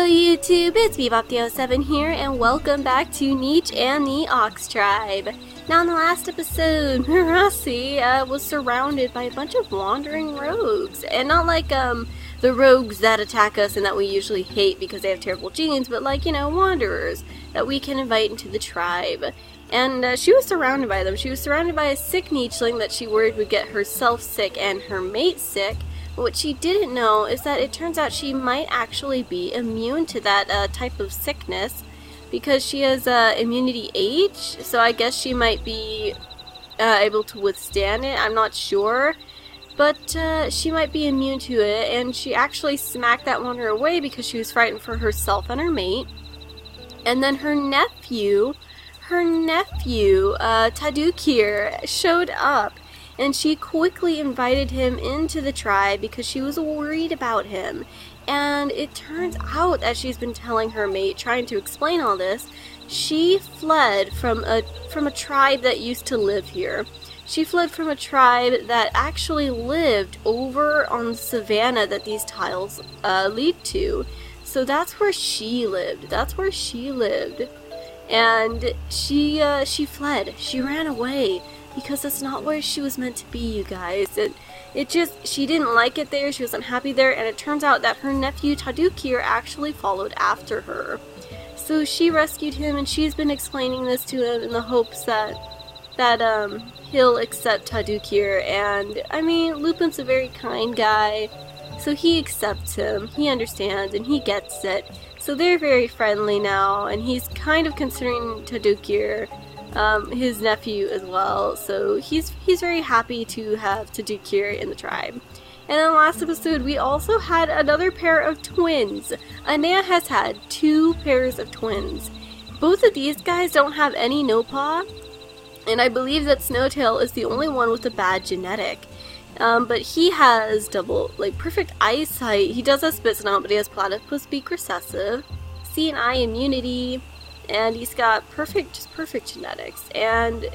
YouTube, it's Bebop07 here, and welcome back to Niche and the Ox Tribe. Now in the last episode, Marasi was surrounded by a bunch of wandering rogues. And not like the rogues that attack us and that we usually hate because they have terrible genes, but like, you know, wanderers that we can invite into the tribe. And she was surrounded by them. She was surrounded by a sick nicheling that she worried would get herself sick and her mate sick. What she didn't know is that it turns out she might actually be immune to that type of sickness because she has immunity H, so I guess she might be able to withstand it. I'm not sure, but she might be immune to it, and she actually smacked that wanderer away because she was frightened for herself and her mate. And then her nephew, Tadukir, showed up. And she quickly invited him into the tribe because she was worried about him. And it turns out, as she's been telling her mate, trying to explain all this, she fled from a tribe that used to live here. She fled from a tribe that actually lived over on the savannah that these tiles lead to. So that's where she lived. And she fled. She ran away. Because that's not where she was meant to be, you guys. She didn't like it there, she wasn't happy there, and it turns out that her nephew Tadukir actually followed after her. So she rescued him, and she's been explaining this to him in the hopes that he'll accept Tadukir. And, I mean, Lupin's a very kind guy, so he accepts him, he understands, and he gets it. So they're very friendly now, and he's kind of considering Tadukir his nephew as well, so he's very happy to have Tadukir in the tribe. And in the last episode, we also had another pair of twins. Anea has had 2 pairs of twins. Both of these guys don't have any no-paw, and I believe that Snowtail is the only one with a bad genetic. But he has perfect eyesight. He does have Spitznot, but he has platypus beak recessive, C and I immunity, and he's got perfect genetics. And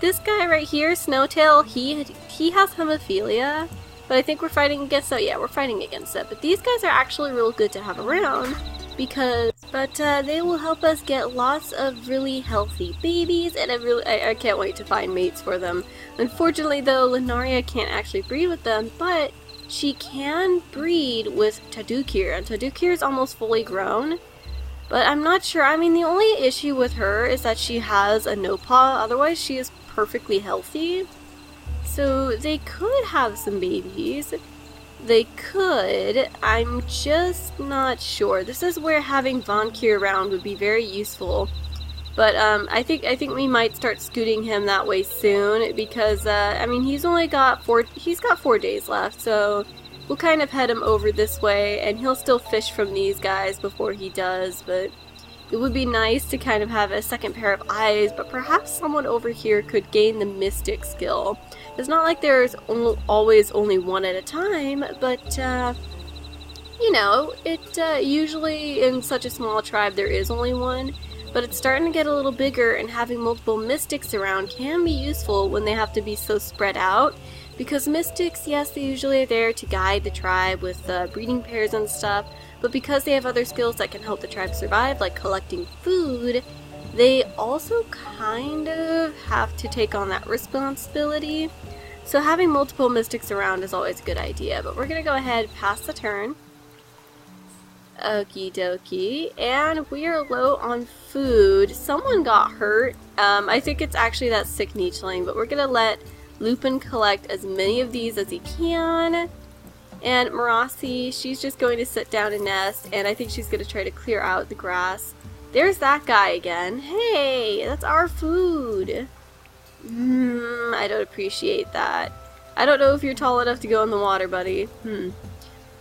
this guy right here, Snowtail, he has hemophilia, but I think we're fighting against that. Yeah, we're fighting against it. But these guys are actually real good to have around because, they will help us get lots of really healthy babies, and I can't wait to find mates for them. Unfortunately, though, Linaria can't actually breed with them, but she can breed with Tadukir, and Tadukir is almost fully grown. But I'm not sure. I mean, the only issue with her is that she has a no-paw. Otherwise, she is perfectly healthy. So they could have some babies. They could. I'm just not sure. This is where having Vonkir around would be very useful. But I think we might start scooting him that way soon because I mean, he's got 4 days left, so we'll kind of head him over this way, and he'll still fish from these guys before he does, but it would be nice to kind of have a second pair of eyes, but perhaps someone over here could gain the mystic skill. It's not like there's always only one at a time, but, you know, usually in such a small tribe there is only one, but it's starting to get a little bigger, and having multiple mystics around can be useful when they have to be so spread out. Because mystics, yes, they usually are there to guide the tribe with breeding pairs and stuff, but because they have other skills that can help the tribe survive, like collecting food, they also kind of have to take on that responsibility. So having multiple mystics around is always a good idea, but we're going to go ahead, pass the turn. Okie dokie, and we are low on food. Someone got hurt. I think it's actually that sick nicheling, but we're going to let Lupin collect as many of these as he can. And Marasi, she's just going to sit down and nest, and I think she's going to try to clear out the grass. There's that guy again. Hey, that's our food. I don't appreciate that. I don't know if you're tall enough to go in the water, buddy.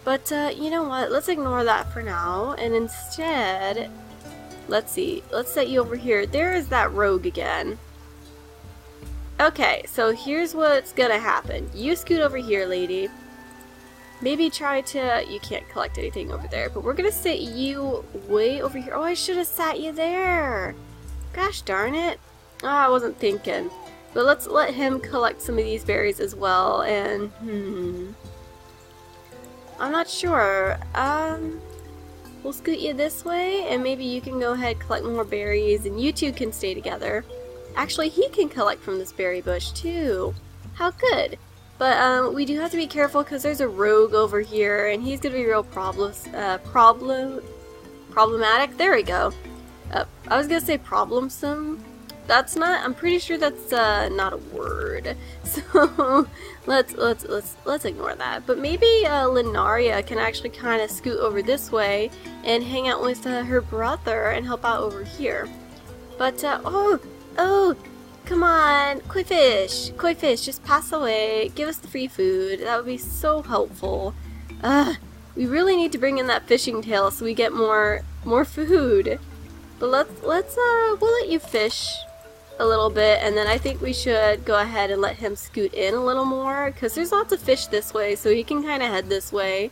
But, you know what? Let's ignore that for now, and instead, let's see. Let's set you over here. There is that rogue again. Okay, so here's what's gonna happen. You scoot over here, lady. Maybe try to... You can't collect anything over there, but we're gonna sit you way over here. Oh, I should have sat you there. Gosh darn it. Oh, I wasn't thinking. But let's let him collect some of these berries as well, and... I'm not sure. we'll scoot you this way, and maybe you can go ahead, collect more berries, and you two can stay together. Actually, he can collect from this berry bush, too. How good. But, we do have to be careful, because there's a rogue over here, and he's gonna be real problematic. There we go. I was gonna say problemsome. That's not, I'm pretty sure that's, not a word. So, let's ignore that. But maybe, Linaria can actually kind of scoot over this way and hang out with, her brother and help out over here. But, oh, come on, koi fish, just pass away, give us the free food. That would be so helpful. We really need to bring in that fishing tail so we get more food. But we'll let you fish a little bit, and then I think we should go ahead and let him scoot in a little more, because there's lots of fish this way, so he can kind of head this way.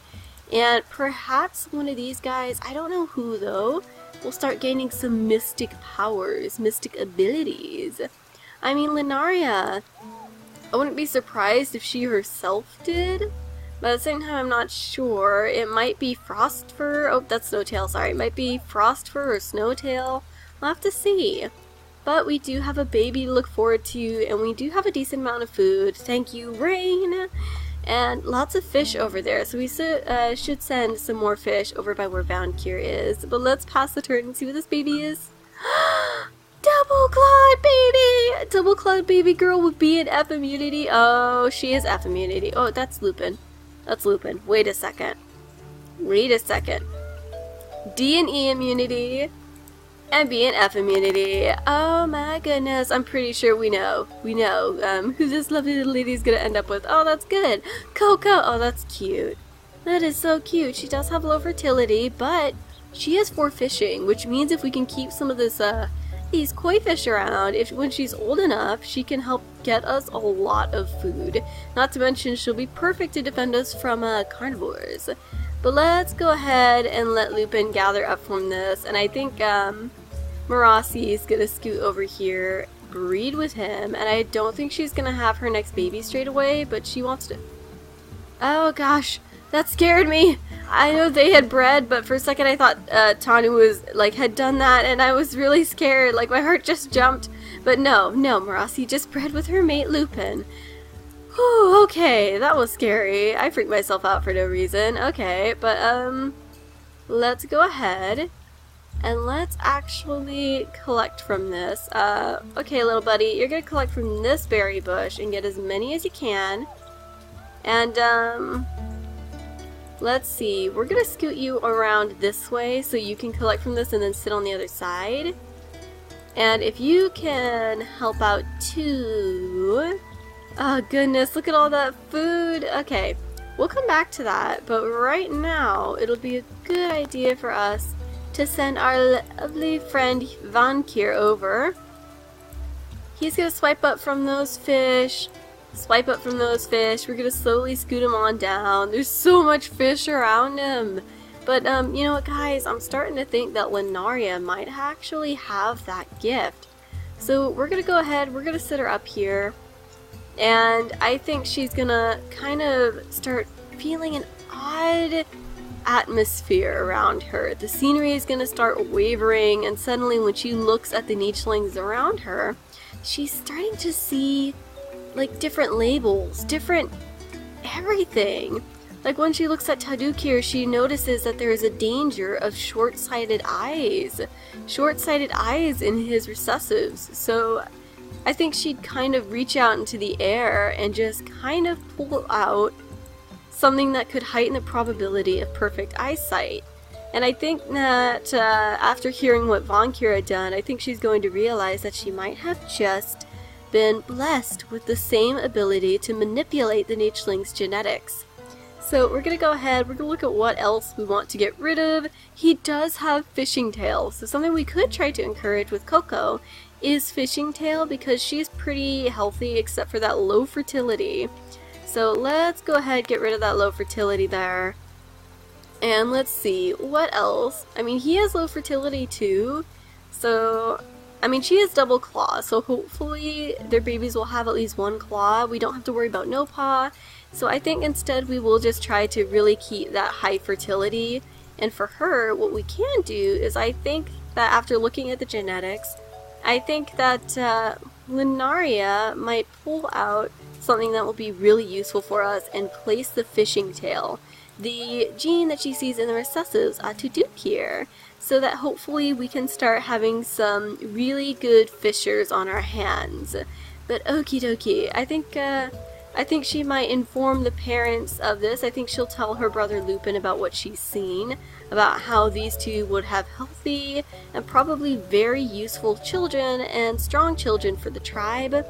And perhaps one of these guys, I don't know who though, will start gaining some mystic powers, mystic abilities. I mean, Linaria, I wouldn't be surprised if she herself did, but at the same time I'm not sure. It might be Frostfur, oh that's Snowtail, sorry, it might be Frostfur or Snowtail, we'll have to see. But we do have a baby to look forward to, and we do have a decent amount of food. Thank you, Rain! And lots of fish over there, so we should send some more fish over by where Valkyr is. But let's pass the turn and see what this baby is. Double clawed baby! Double clawed baby girl with B and F immunity. Oh, she is F immunity. Oh, that's Lupin. That's Lupin. Wait a second. D and E immunity. And B and F immunity. Oh my goodness, I'm pretty sure we know who this lovely little lady is gonna end up with. Oh, that's good. Coco, oh that's cute. That is so cute. She does have low fertility, but she has 4 fishing, which means if we can keep some of this, these koi fish around, when she's old enough, she can help get us a lot of food. Not to mention, she'll be perfect to defend us from, carnivores. But let's go ahead and let Lupin gather up from this, and I think, Marasi is gonna scoot over here, breed with him, and I don't think she's gonna have her next baby straight away, but she wants to... Oh gosh, that scared me! I know they had bred, but for a second I thought, Tanu was, had done that, and I was really scared, my heart just jumped. But no, Marasi just bred with her mate Lupin. Whew, okay, that was scary. I freaked myself out for no reason. Okay, but, let's go ahead and let's actually collect from this. Okay, little buddy, you're gonna collect from this berry bush and get as many as you can. And, let's see, we're gonna scoot you around this way so you can collect from this and then sit on the other side. And if you can help out too... Oh goodness, look at all that food. Okay, we'll come back to that, but right now it'll be a good idea for us to send our lovely friend Valkyr over. He's gonna swipe up from those fish. We're gonna slowly scoot him on down. There's so much fish around him. But, you know what guys, I'm starting to think that Linaria might actually have that gift. So we're gonna go ahead, we're gonna sit her up here. And I think she's gonna kind of start feeling an odd atmosphere around her. The scenery is gonna start wavering, and suddenly when she looks at the nichelings around her, she's starting to see different labels, different everything. Like when she looks at Tadukir, she notices that there is a danger of short-sighted eyes. Short-sighted eyes in his recessives. So I think she'd kind of reach out into the air and just kind of pull out something that could heighten the probability of perfect eyesight. And I think that after hearing what Valkyr had done, I think she's going to realize that she might have just been blessed with the same ability to manipulate the nicheling's genetics. So we're going to go ahead, we're going to look at what else we want to get rid of. He does have fishing tail, so something we could try to encourage with Coco is fishing tail because she's pretty healthy except for that low fertility. So let's go ahead, get rid of that low fertility there. And let's see, what else? I mean, he has low fertility too, so... I mean, she has double claw, so hopefully their babies will have at least one claw. We don't have to worry about no paw. So I think instead we will just try to really keep that high fertility And for her, what we can do is I think that after looking at the genetics, I think that Linaria might pull out something that will be really useful for us and place the fishing tail, the gene that she sees in the recessives, here, so that hopefully we can start having some really good fishers on our hands. But okie dokie, I think she might inform the parents of this. I think she'll tell her brother Lupin about what she's seen, about how these two would have healthy and probably very useful children and strong children for the tribe.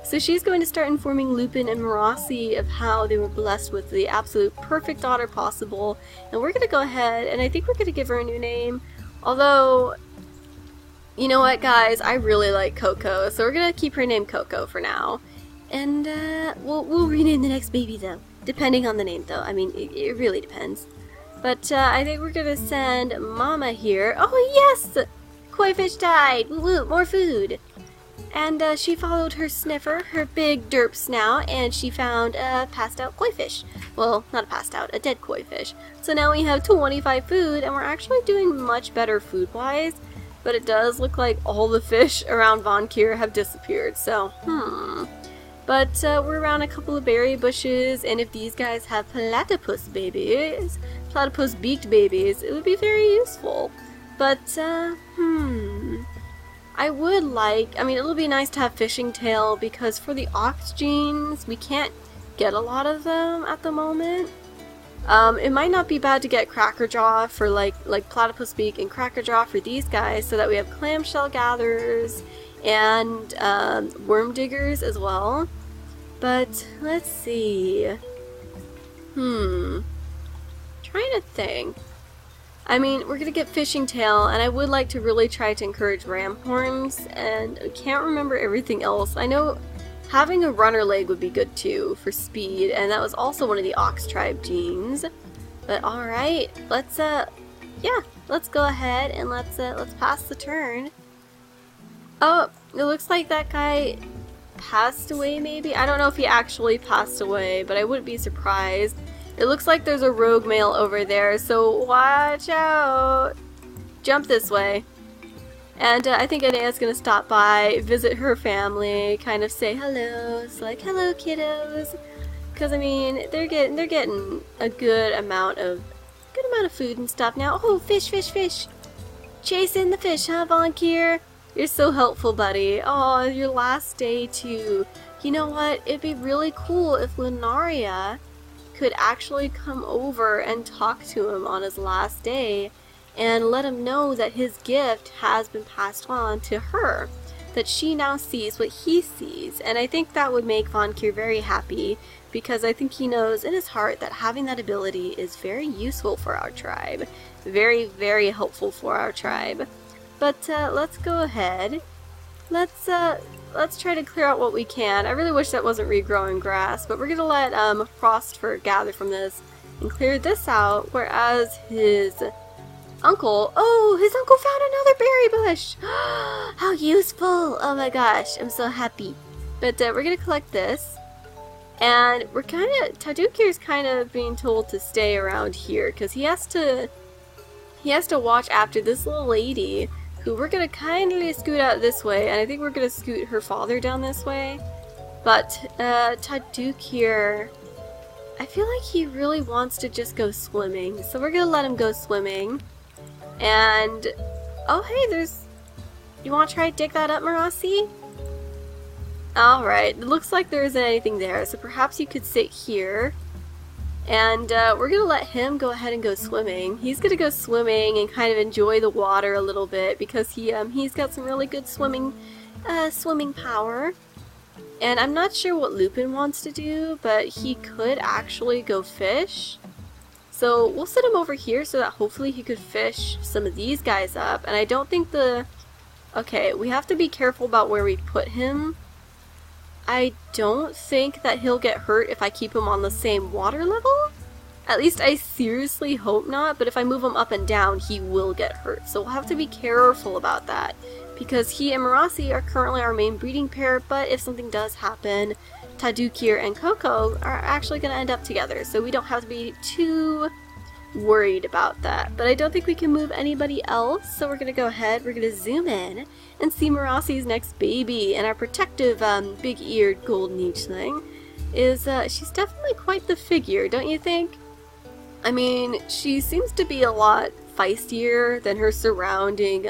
So she's going to start informing Lupin and Marasi of how they were blessed with the absolute perfect daughter possible. And we're going to go ahead and I think we're going to give her a new name. Although, you know what guys, I really like Coco, so we're going to keep her name Coco for now. And we'll rename the next baby though, depending on the name though. I mean, it really depends. But I think we're gonna send Mama here. Oh yes! Koi fish died! Woo woo, more food! And she followed her sniffer, her big derp snout, and she found a passed out koi fish. Well, not a passed out, a dead koi fish. So now we have 25 food, and we're actually doing much better food-wise. But it does look like all the fish around Von Kier have disappeared, so, But we're around a couple of berry bushes, and if these guys have platypus babies, platypus beaked babies, it would be very useful. But, I would like, I mean, it'll be nice to have fishing tail, because for the ox genes, we can't get a lot of them at the moment. It might not be bad to get crackerjaw for like platypus beak and crackerjaw for these guys, so that we have clamshell gatherers and worm diggers as well. But let's see. Trying to think. I mean, we're gonna get fishing tail, and I would like to really try to encourage ram horns, and I can't remember everything else. I know having a runner leg would be good too for speed, and that was also one of the Ox tribe genes. But all right, let's go ahead and let's pass the turn. Oh, it looks like that guy passed away maybe? I don't know if he actually passed away, but I wouldn't be surprised. It looks like there's a rogue male over there, so watch out! Jump this way. And I think Anaya's gonna stop by, visit her family, kind of say hello. It's like, hello kiddos. Because I mean, they're getting a good amount of food and stuff now. Oh, fish, fish, fish! Chasing the fish, huh, Von Kier? You're so helpful, buddy. Oh, your last day too. You know what? It'd be really cool if Linaria could actually come over and talk to him on his last day and let him know that his gift has been passed on to her, that she now sees what he sees. And I think that would make Von Kier very happy, because I think he knows in his heart that having that ability is very useful for our tribe. Very, very helpful for our tribe. But let's go ahead. Let's try to clear out what we can. I really wish that wasn't regrowing grass, but we're gonna let Frostfur gather from this and clear this out, whereas his uncle, oh, his uncle found another berry bush! How useful! Oh my gosh, I'm so happy. But we're gonna collect this, and we're Tadukir's kind of being told to stay around here, because he has to watch after this little lady, who we're gonna kindly scoot out this way, and I think we're gonna scoot her father down this way. But Tadukir, I feel like he really wants to just go swimming, so we're gonna let him go swimming. And oh hey, you want to try to dig that up, Marasi? Alright, it looks like there isn't anything there, so perhaps you could sit here. And we're gonna let him go ahead and go swimming. He's gonna go swimming and kind of enjoy the water a little bit, because he's got some really good swimming power. And I'm not sure what Lupin wants to do, but he could actually go fish. So we'll set him over here so that hopefully he could fish some of these guys up. And I don't think okay, we have to be careful about where we put him. I don't think that he'll get hurt if I keep him on the same water level. At least I seriously hope not, but if I move him up and down, he will get hurt. So we'll have to be careful about that, because he and Marasi are currently our main breeding pair, but if something does happen, Tadukir and Coco are actually going to end up together, so we don't have to be too worried about that. But I don't think we can move anybody else, so we're gonna go ahead, we're gonna zoom in and see Merassi's next baby. And our protective big-eared golden eachling is, she's definitely quite the figure, don't you think? I mean, she seems to be a lot feistier than her surrounding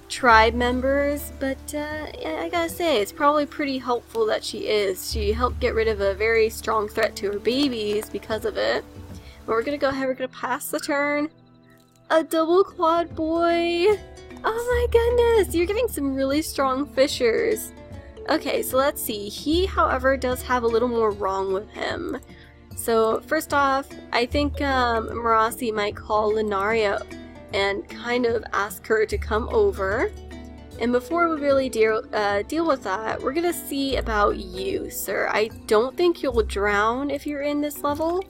tribe members, but yeah, I gotta say, it's probably pretty helpful that she is. She helped get rid of a very strong threat to her babies because of it. But we're gonna go ahead, we're gonna pass the turn. A double quad boy! Oh my goodness, you're getting some really strong fishers. Okay, so let's see. He, however, does have a little more wrong with him. So, first off, I think Merassi might call Linaria and kind of ask her to come over. And before we really deal with that, we're gonna see about you, sir. I don't think you'll drown if you're in this level,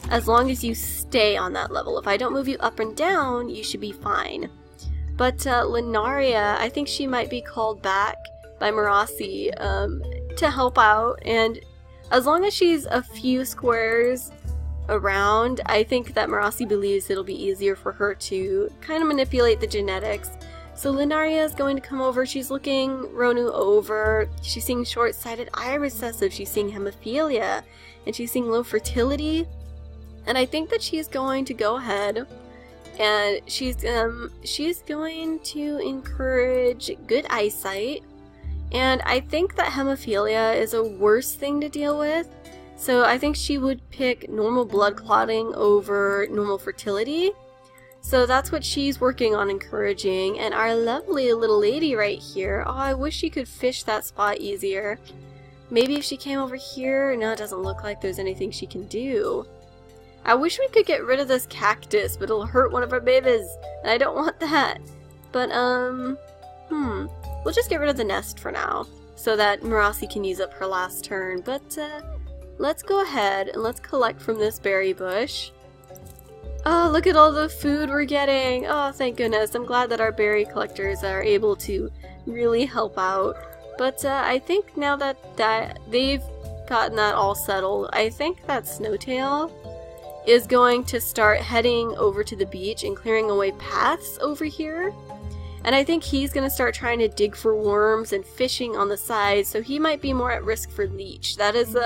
as long as you stay on that level. If I don't move you up and down, you should be fine. But Linaria, I think she might be called back by Merassi to help out, and as long as she's a few squares around, I think that Merassi believes it'll be easier for her to kind of manipulate the genetics. So Linaria is going to come over. She's looking Ronu over. She's seeing short-sighted eye recessive. She's seeing hemophilia, and she's seeing low fertility. And I think that she's going to go ahead and she's going to encourage good eyesight. And I think that hemophilia is a worse thing to deal with. So I think she would pick normal blood clotting over normal fertility. So that's what she's working on encouraging. And our lovely little lady right here, oh, I wish she could fish that spot easier. Maybe if she came over here, no, it doesn't look like there's anything she can do. I wish we could get rid of this cactus, but it'll hurt one of our babies, and I don't want that. But, we'll just get rid of the nest for now, so that Merassi can use up her last turn. But, let's go ahead and let's collect from this berry bush. Oh, look at all the food we're getting! Oh, thank goodness. I'm glad that our berry collectors are able to really help out. But, I think now that they've gotten that all settled, I think that Snowtail is going to start heading over to the beach and clearing away paths over here. And I think he's going to start trying to dig for worms and fishing on the side, so he might be more at risk for leech. That is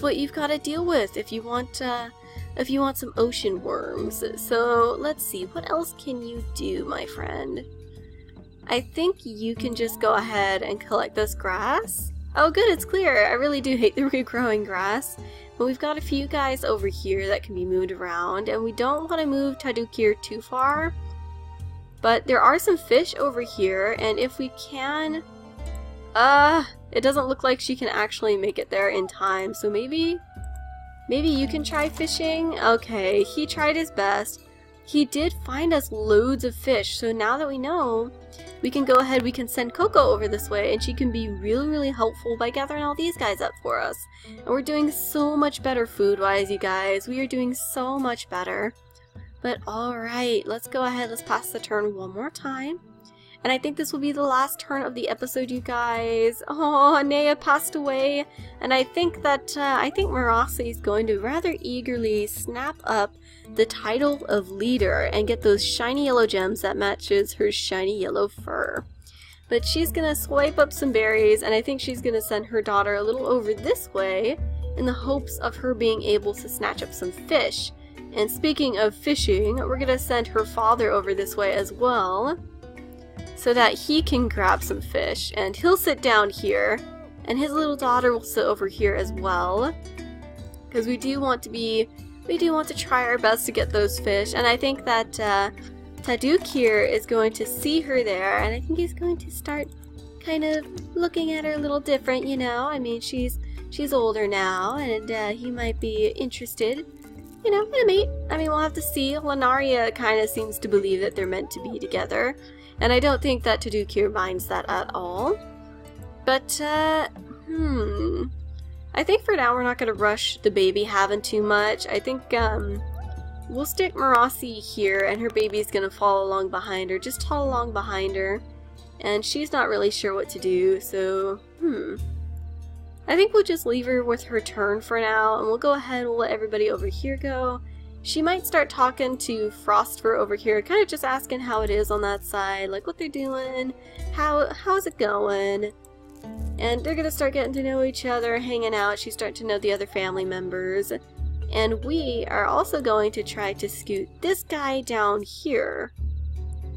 what you've got to deal with if you want some ocean worms. So let's see, what else can you do, my friend? I think you can just go ahead and collect this grass. Oh good, it's clear. I really do hate the regrowing grass. But we've got a few guys over here that can be moved around, and we don't want to move Tadukir too far. But there are some fish over here, and if we can... it doesn't look like she can actually make it there in time, so maybe you can try fishing? Okay, he tried his best. He did find us loads of fish, so now that we know, we can go ahead, we can send Coco over this way, and she can be really, really helpful by gathering all these guys up for us. And we're doing so much better food-wise, you guys. We are doing so much better. But alright, let's go ahead, let's pass the turn one more time. And I think this will be the last turn of the episode, you guys. Oh, Nea passed away. And I think that, Merassi is going to rather eagerly snap up the title of leader and get those shiny yellow gems that matches her shiny yellow fur. But she's gonna swipe up some berries, and I think she's gonna send her daughter a little over this way in the hopes of her being able to snatch up some fish. And speaking of fishing, we're gonna send her father over this way as well, so that he can grab some fish, and he'll sit down here, and his little daughter will sit over here as well, because we do want to try our best to get those fish. And I think that Tadukir is going to see her there, and I think he's going to start kind of looking at her a little different, you know. I mean, she's older now, and he might be interested, you know, in a mate. I mean, we'll have to see. Linaria kind of seems to believe that they're meant to be together. And I don't think that Tadukir minds that at all. But, I think for now we're not going to rush the baby having too much. I think, we'll stick Merassi here, and her baby's going to follow along behind her. Just follow along behind her. And she's not really sure what to do, so, I think we'll just leave her with her turn for now, and we'll go ahead and we'll let everybody over here go. she might start talking to Frostfur over here, kind of just asking how it is on that side, like what they're doing, how's it going. And they're gonna start getting to know each other, hanging out. She's starting to know the other family members. And we are also going to try to scoot this guy down here.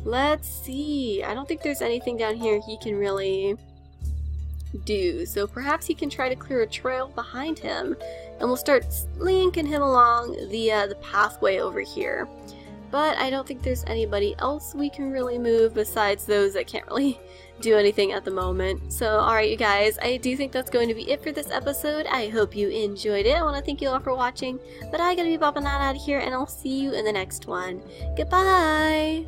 Let's see. I don't think there's anything down here he can really do. So perhaps he can try to clear a trail behind him. And we'll start linking him along the pathway over here. But I don't think there's anybody else we can really move besides those that can't really do anything at the moment. So alright you guys, I do think that's going to be it for this episode. I hope you enjoyed it. I want to thank you all for watching. But I gotta be bopping out of here and I'll see you in the next one. Goodbye!